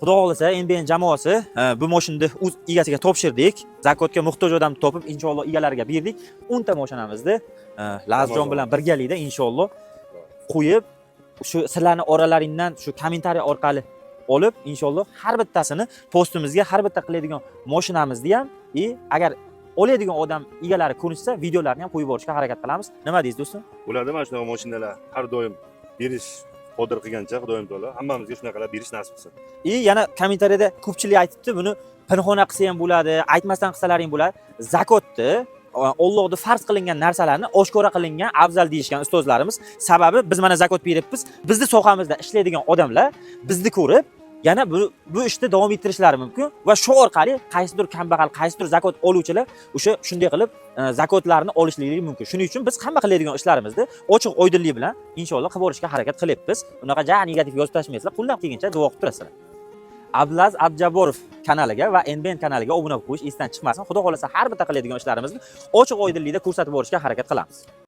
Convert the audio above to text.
Xudo xolasa NBN jamoasi bu mashinani o'z egasiga topshirdik. Zakotga muhtoj odamni topib, inshaalloh egalariga berdik. 10 ta mashinamizni Lazjon bilan birgalikda inshaalloh qo'yib, shu sizlarning oralaringdan shu kommentariy orqali olib, inshaalloh har bittasini postimizga har bitta qiladigan mashinamizni ham agar oladigan odam egalari ko'rishsa, videolarni ham qo'yib borishga harakat qilamiz. Nima deysiz do'stlar? Bo'ladi mana shunaqa mashinalar har doim berish qodir qilgancha Xudoyim taolo hammamizga shunaqalar berish nasib qilsin. Yana kommentariyada ko'pchilik aytibdi, buni pinhona qilsa ham bo'ladi, aytmasdan qilsalaring bo'ladi. Zakotni Allohning farz qilingan narsalarni oshkora qilingan afzal deyishgan ustozlarimiz. Sababi biz mana zakot beribmiz. Bizni sohamizda ishlaydigan odamlar bizni ko'rib, yana bu ishni davom ettirishlari mumkin va shu orqali qaysidir kambag'al, qaysidir zakot oluvchilar o'sha shunday qilib zakotlarni olishligi mumkin. Shuning uchun biz hamma qiladigan ishlarimizni ochiq oydinlik bilan inshaalloh qilib borishga harakat qilyapmiz. Unaqa negativ yozib tashmaysizlar, qo'ldan kelgancha duo qilib turasizlar. Abdulaziz Abjaborov kanaliga va NBN kanaliga obuna bo'lib qo'yish esdan chiqmasin. Xudo xolasa har bitta qiladigan ishlarimizni ochiq oydinlikda ko'rsatib borishga harakat qilamiz.